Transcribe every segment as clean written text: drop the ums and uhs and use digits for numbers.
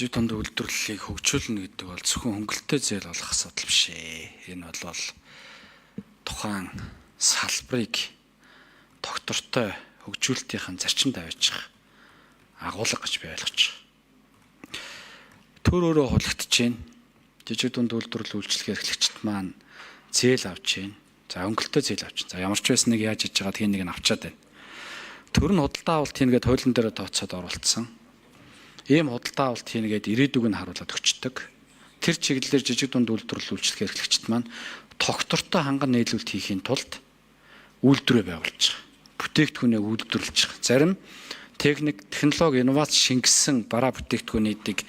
жижиг дунд үйлдвэрлэлийг хөгжүүлнэ гэдэг бол зөвхөн хөнгөлөлтөө зээл болох асуудал биш ээ. Энэ бол тухайн салбарыг доктортой хөгжүүлэлтийн зарчимд аваачих агуулга гэж би ойлгож байгаа. Төр өөрөө хулигдаж байна. Жижиг дунд үйлдвэрлэл үйлчлэгээ эрхлэгчид маань зээл авч байна. За хөнгөлөлтөө зээл авч байна. За ямар ч байсан нэг яаж хийж байгаа тийм нэг нь авчаад байна. Төр нь худалдаа авалт хийнгээд хуулийн дээр тооцоод оруулсан. Ийм худалдаа авалт хийнгээд ирээдүг нь харуулад өчтдөг. Тэр чиглэлээр жижиг дунд үйлдвэрлэл үйлчлэгээ эрхлэгчид маань тогтвортой ханган нийлүүлэлт хийхийн тулд үйлдвэрээ байгуулж байгаа. Бүтээгдэхүүнээ үйлдвэрлэж байгаа. Зарим техник, технологи, инновац шингэсэн бараа бүтээгдэхүүнүүдийг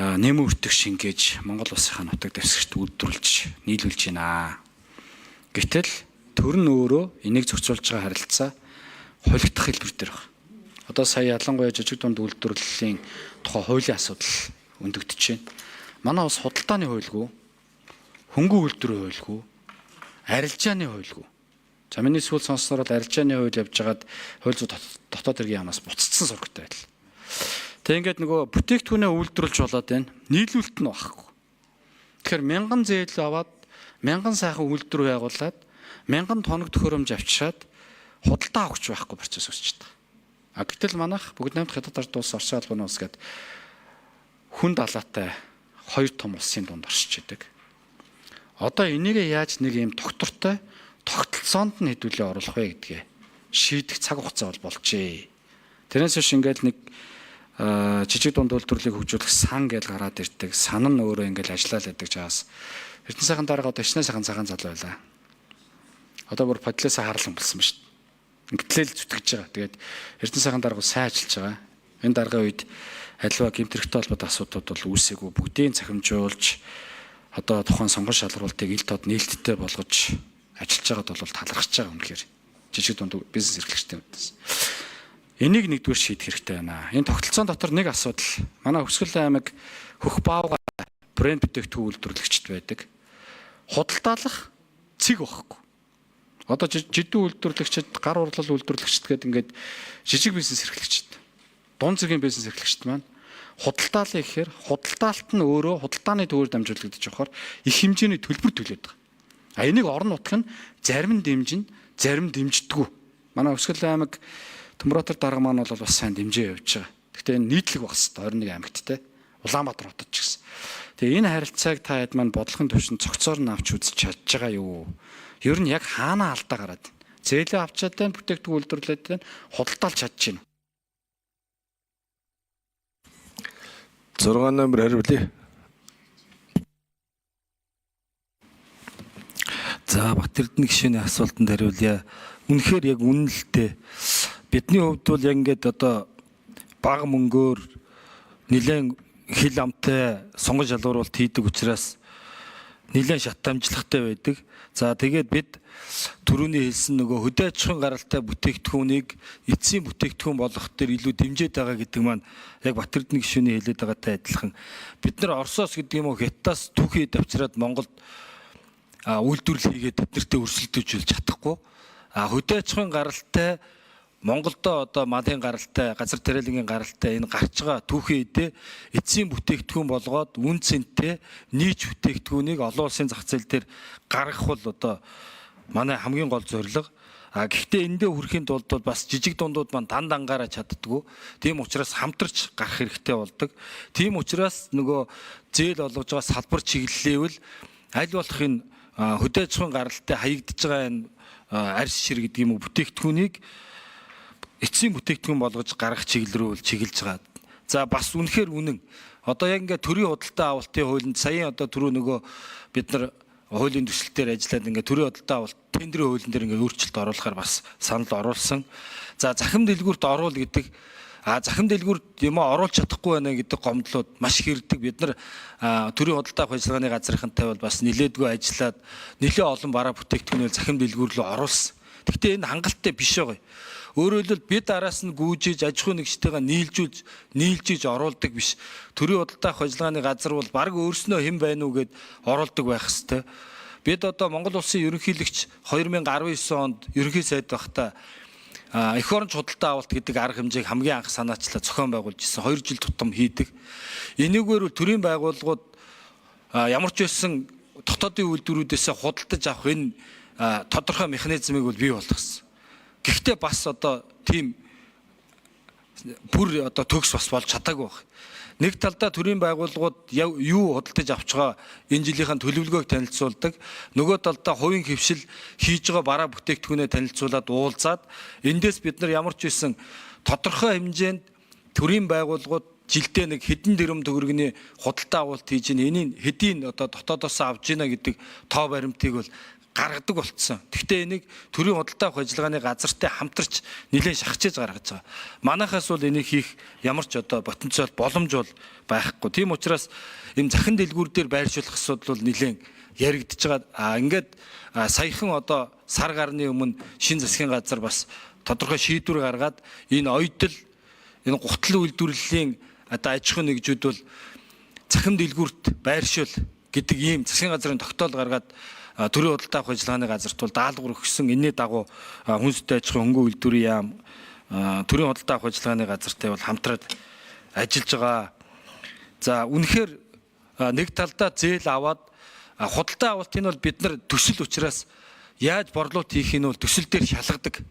нэмэн өртөх шингээж Монгол улсынхаа нутаг дэвсгэрт үйлдвэрлэж нийлүүлж байна. Гэтэл төр нь өөрөө энийг зохицуулж байгаа харилцаа хулигдах хэлбэр дээр байна. Одоо сая ялангуяа жижиг дунд үйлдвэрлэлийн тухай хуулийн асуудал өндөгдөж байна. Манай улс худалдааны хуульгүй, хөнгөн үйлдвэрийн хуульгүй, арилжааны хуульгүй. За миний сүүл сонсноор бол арилжааны хууль явж байгаад хууль зүйн дотоод хэргийн яамнаас буцагдсан сургатай байл. Тэг ингээд нөгөө бүтээгдэхүүнээ үйлдвэрлэж болоод байна. Нийлүүлэлт нь багхгүй. Тэгэхээр 1000 зээл аваад 1000 сайхан үйлдвэр байгуулад 1000 тоног төхөөрөмж авчираад худалдаа авахч байхгүй процесс үүсэж байгаа. А гэтэл манайх бүгд найрамд хятад ард улс, Орос албаны улс гээд хүн далаатай хоёр том улсын дунд оршиж идэг. Одоо энийг яаж нэг юм доктортой тогтолцоонд нь хэдүүлээ оруулах вэ гэдгээ шийдэх цаг хугацаа бол болжээ. Тэрнээс биш ингээд нэг жижиг дунд үйлдвэрлэлийг хөгжүүлэх сан гэж гараад ирдэг. Сан нь өөрөө ингээд ажиллаад байдаг жаас. Эрдэнэ сайхан дарга одоо ичнэ сайхан цагаан залуу байлаа. Одоо бүр подлоосаа харлан болсон ба шүү дээ. Ингэтлэл зүтгэж байгаа. Тэгээд Эрдэнэ сайхан дарга сайн ажиллаж байгаа. Энэ даргын үед аливаа гэмтэрхтэй холбоотой асуудууд бол үүсээгүй, бүгдийг цахимжуулж одоо тухайн сонгон шалгуултыг ил тод нээлттэй болгож ажиллаж байгаад бол талархаж байгаа юм гэхээр жижиг дунд бизнес эрхлэгчдийн үднээс. Энийг нэгдүгээр шийдэх хэрэгтэй байна. Энэ тогтолцоон дотор нэг асуудал. Манай Хөвсгөл аймаг хөх баавга брэнд бүтээгдэхүүн үйлдвэрлэгчд байдаг. Худалдаалах цэг байхгүй. Одоо жидүү үйлдвэрлэгчд, гар урлал үйлдвэрлэгчд гэдэг ингээд жижиг бизнес эрхлэгчд, дунд зэргийн бизнес эрхлэгчд маань худалдаалаа гэхээр худалдаалт нь өөрөө худалдааны төвөөр дамжуулагдаж явахаар их хэмжээний төлбөр төлөөд байгаа. А энийг орон нутг нь зарим нь дэмжин, зарим дэмждэггүй. Манай Хөвсгөл аймаг Төмөрөтөр дарга маань бол бас сайн дэмжээ явж байгаа. Гэхдээ энэ нийтлэг баг хэвээр 21 аймагт те Улаанбаатар хотод ч гэсэн. Тэгээ энэ харилцааг та хэд маань бодлогын төвшөнд цогцоор нь авч үзэж чадж байгаа юу? Ер нь яг хаана алдаа гараад байна? Зээлээ авчаад байна, бүтээгдэхүүн үйлдвэрлээд байна, худалдаалж чадж байна. 6 номер хариулъя. За Батэрдэн гишүүний асуултанд хариулъя. Үнэхээр яг үнэлэлтэй. Бидний хувьд бол яг ингээд одоо бага мөнгөөр нэлээд хил амтай сонгон шалгуулалт хийдэг учраас нэлээд шат амжилттай байдаг. За тэгээд бид түрүүний хэлсэн нөгөө хөдөө аж ахуйн гаралтай бүтээгдэхүүнийг эцсийн бүтээгдэхүүн болгох дээр илүү дэмжиж байгаа гэдэг маань яг Батэрдэн гишүүний хэлээд байгаатай адилхан. Бид нар Оросоос гэдэг юм уу Хятадаас түүхий давчраад Монголд үйлдвэрлэл хийгээд тэднэртээ өрсөлдөж чадахгүй. Хөдөө аж ахуйн гаралтай Монголдо одоо малын гаралтай, газар тариалангийн гаралтай энэ гарч байгаа түүхий эдээ эцсийн бүтээгдэхүүн болгоод үн цэнтэй нийч бүтээгдэхүүнийг олон улсын зах зээл дээр гаргах бол одоо манай хамгийн гол зорилго. Гэхдээ эндээ хүрэхийн тулд бол бас жижиг дундууд маань дан дангаараа чаддгүй. Тийм учраас хамтарч гарах хэрэгтэй болдог. Тийм учраас нөгөө зээл олгож байгаа салбар чиглэлээвэл аль болох энэ хөдөө аж ахуйн гаралтай хаягдж байгаа энэ арьс шир гэдэг юм уу бүтээгдэхүүнийг эцсийн бүтээгдэхүүн болгож гаргах чиглэл рүү чиглэж байгаа. За бас үнэхээр үнэн. Одоо яг ингээд төрийн худалдаа авалтын хуулинд саяын одоо түрүү нөгөө бид нар хуулийн төсөлтөөр ажиллаад ингээд төрийн худалдаа авалт тендерийн хуулийн дээр ингээд өөрчлөлт оруулахаар бас санал оруулсан. За захим дэлгүүрт оруул гэдэг захим дэлгүүрт юм оруулж чадахгүй байна гэдэг гомдлууд маш их ирдэг. Бид нар төрийн худалдаа авах ажиллагааны газрынхантай бол бас нилээдгүй ажиллаад нэлээ олон бараа бүтээгдэхүүнээ захим дэлгүүр рүү оруулсан. Гэхдээ энэ хангалттай биш байгаа. Өөрөөр хэлбэл бид араас нь гүйжиж аж ахуйн нэгжтэйгээ нийлжиж оруулдаг биш. Төрийн худалдаа авах ажиллагааны газар бол баг өөрснөө хэн байна уу гэд оруулдаг байх хэвээр. Бид одоо Монгол улсын ерөнхийлөгч 2019 онд ерөнхий сайд байхдаа эх орон худалдаа авалт гэдэг арга хэмжээг хамгийн анх санаачлаа зохион байгуулж ирсэн. 2 жил тутам хийдэг. Энийгээр төрийн байгууллагууд ямар ч байсан дотоодын үйлдвэрүүдээс худалдаж авах энэ тодорхой механизмыг бол бий болгосон. Гэхдээ бас одоо тийм бүр одоо төгс бас болж чадаагүй байна. Нэг талдаа төрийн байгууллагууд юу худалдаж авч байгаа энэ жилийнхэн төлөвлөгөөг танилцуулдаг. Нөгөө талдаа хувийн хөвшил хийж байгаа бараа бүтээгдэхүүнээ танилцуулаад уулзаад эндээс бид нар ямар ч байсан тодорхой хэмжээнд төрийн байгууллагууд жилдээ нэг хэдэн тэрбум төгрөгийн худалдаа авалт хийж ийн энийг хэдийн одоо дотоодоос авж ийна гэдэг тоо баримтыг бол гаргадаг болцсон. Гэхдээ энийг төрийн худалдаа авах ажиллагааны газартай хамтарч нэлээд шахажиж гаргаж байгаа. Манайхаас бол энийг хийх ямар ч одоо потенциал боломж бол байхгүй. Тийм учраас энэ захин дэлгүүр дээр байршуулах асуудал бол нэлээд яригдж байгаа. Ингээд саяхан одоо сар гарны өмнө шин засгийн газар бас тодорхой шийдвэр гаргаад энэ оёдол энэ гутал үйлдвэрлэлийн одоо аж ахуйн нэгжүүд бол захин дэлгүүрт байршуул гэдэг ийм засгийн газрын тогтоол гаргаад төрийн худалдаа авах ажиллагааны газарт бол даалгавар өгсөн. Энэний дагуу хүнстэй аж ахуйн хөнгөн үйлдвэрийн яам төрийн худалдаа авах ажиллагааны газартай бол хамтраад ажиллаж байгаа. За үнэхээр нэг талдаа зээл аваад худалдаа авалтыг бол бид нар төсөл учраас яаж борлуулалт хийхийг нь бол төсөл дээр шалгадаг.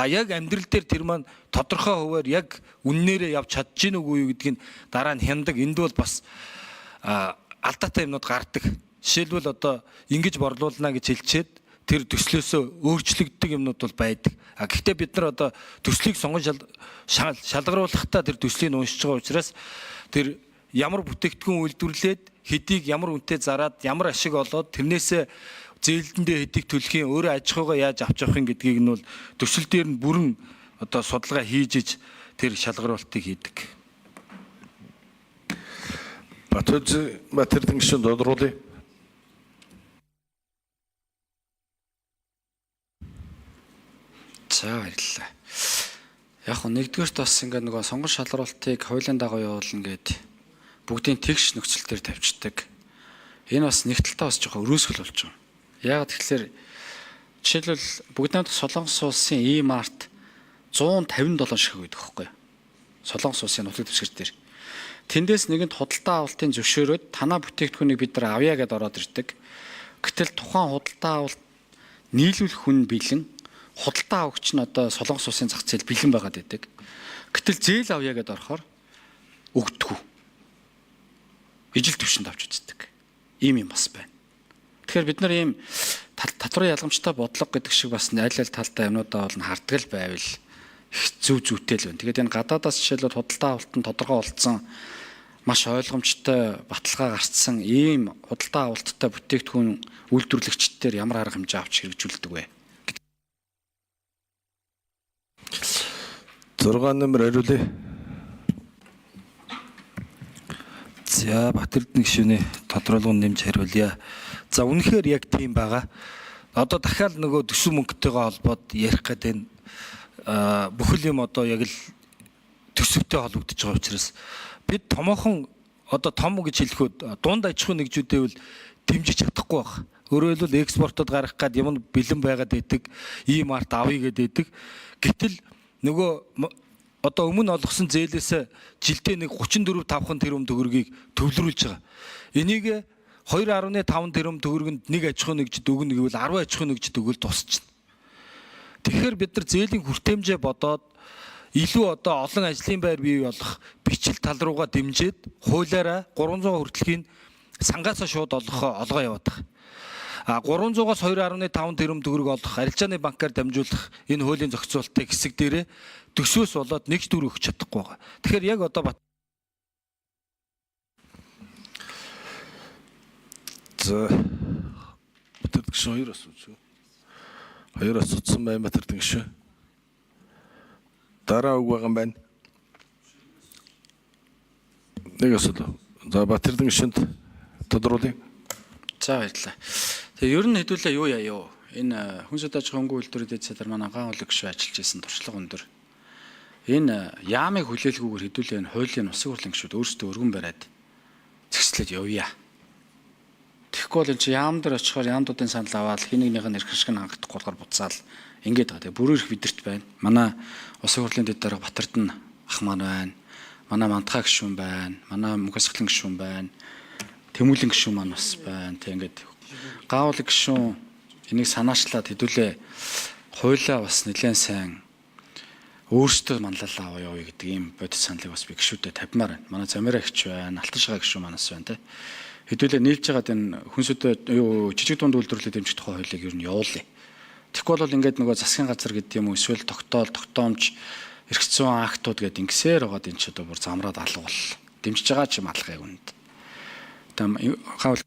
Яг амьдрал дээр тэр маань тодорхой хуваар яг үннээрээ явж чадж гин үгүй юу гэдгийг дараа нь хяндаг. Энд бол бас алдаатай юмнууд гардаг. Жишээлбэл одоо ингэж борлуулна гэж хэлчихэд тэр төслөөсөө өөрчлөгддөг юмнууд бол байдаг. Гэхдээ бид нар одоо төслийг сонгон шалгаруулахдаа тэр төслийг уншиж байгаа учраас тэр ямар бүтээгдэхүүн үйлдвэрлээд хэдийг ямар үнэтэй зараад ямар ашиг олоод тэрнээсээ зээлдэндээ хэдийг төлөхийн өөрөө аж ахуйгаа яаж авч явах юм гэдгийг нь бол төсөл дээр нь бүрэн одоо судалгаа хийж иж тэр шалгаруулалтыг хийдэг. Батэрдэн гишүүн тодруулъя. За баярлалаа. Яг нь нэгдүгээрт бас ингээд нөгөө сонгон шалгаруулалтыг хуулийн дагуу явуулна гэд бүгдийн тэгш нөхцөл төр тавьчихдаг. Энэ бас нэг талтаа бас жоохон өрөөсгөл болж байгаа. Яг тэгэхээр жишээлбэл бүгд найрамдах Солонгос улсын E-Mart 157 шиг байдаг байхгүй юу? Солонгос улсын нутаг дэвсгэр дээр. Тэндээс нэгэнд худалдаа авалтын зөвшөөрөөд танаа бүтээгдэхүүнийг бид нар авъя гэдээ ороод ирдэг. Гэтэл тухайн худалдаа авалт нийлүүлэх хүн бэлэн худалдаа авагч нь одоо Солонгос улсын зах зээл бэлэн байгаад байдаг. Гэтэл зээл авъя гэдээ орохоор өгдөггүй. Ижил төвшөнд авч үздэг. Ийм юм бас байна. Тэгэхээр бид нар ийм татварын ялгамжтай бодлого гэдэг шиг бас аль аль талтай юмудаа бол харддаг л байвал их зүйтэй л байна. Тэгээд энэ гадаадаас жишээлбэл худалдаа авалтанд тодорхой олдсон маш ойлгомжтой баталгаа гарцсан ийм худалдаа авалттай бүтээгдэхүүн үйлдвэрлэгчдээр ямар арга хэмжээ авч хэрэгжүүлдэг вэ? 6 номер хариулъя. За Батэрдэн гишүүний тодруулгын нэмж хариулъя. За үнэхээр яг тийм байгаа. Одоо дахиад нөгөө төсөв мөнгөтэйгээ холбоод ярих гэдэг бүхэл юм одоо яг л төсөвтэй холбогдож байгаа учраас бид томоохон одоо том гэж хэлэхэд дунд аж ахуйн нэгжүүдээ бол дэмжиж чадахгүй байна. Өөрөөр хэлбэл экспортод гаргах гад юм бэлэн байгаад байдаг. E-Mart авъя гэдэг. Гэтэл нөгөө одоо өмнө олгосон зээлээс жилдээ нэг 34-50 тэрбум төгрөгийг төвлөрүүлж байгаа. Энийг 2.5 тэрбум төгрөгөнд нэг аж ахуйн нэгжид өгнө гэвэл 10 аж ахуйн нэгжид өгвөл тусчихна. Тэгэхээр бид нар зээлийн хүртээмжээ бодоод илүү одоо олон ажлын байр бий болох бичил тал руугаа дэмжиж хуулиараа 300 хүртэлхийг сангаасаа шууд олгоо яваад байгаа. 300-аас 2.5 тэрбум төгрөг олох арилжааны банкаар дамжуулах энэ хуулийн зохицуулалтын хэсэг дээрээ төсвөөс болоод нэг төгрөг өгч чадахгүй байгаа. Тэгэхээр яг одоо За Батэрдэн гишүүн хоёр асууж. Хоёр асуусан байна Батэрдэн гишүүн. Дараа үг байгаа юм байна. Нэг асуулт. За Батэрдэн гишүүнд тодруулъя. За баярлалаа. Тэгээ ер нь хэдүүлээ юу яа юу. Энэ хүн суд аж ахуйн хөнгөн үйлдвэрүүд эцэдэр маань анхаан улаг гишүүн ажиллаж исэн туршлага өндөр. Энэ яамыг хүлээлгүйгээр хэдүүлээ энэ хуулийн усыг хурлын гишүүд өөрсдөө өргөн бариад зэгслээд явъя. Тэгэхгүй бол энэ чи яам дээр очихоор яамдуудын санал аваад хин нэгнийх нь эрх ашиг хангахгүй болохоор буцаал ингээд байгаа. Тэгээ бүрээр их бидэрт байна. Манай Улсын хурлын дэд дарга Батэрдэн ах маань байна. Манай Мантхаа гишүүн байна. Манай Мөнхсгэлэн гишүүн байна. Тэмүүлэн гишүүн маань бас байна. Тэг ингээд Гаавлаг гишүүн энийг санаачлаад хэдүүлээ хуйлаа бас нэлээд сайн өөрсдөө манлайлаа аваа яваа гэдэг ийм бодит саналыг бас би гишүүдэд тавьмаар байна. Манай Замира гихч байна, Алтан шагаа гишүүн манаас байна те. Хэдүүлээ нийлж байгаад энэ хүнсүдэ жижиг дунд үйлдвэрлэлд дэмжих тухай хуулийг ер нь явуулъя. Тэгэхгүй бол ингээд нөгөө засгийн газар гэдэг юм уу эсвэл тогтоомж эрх зүйн актууд гэдэг ингэсээр байгаад энэ ч одоо бүр замраад алга бол. Дэмжиж байгаа ч юм алга яг үнэнд. Гавл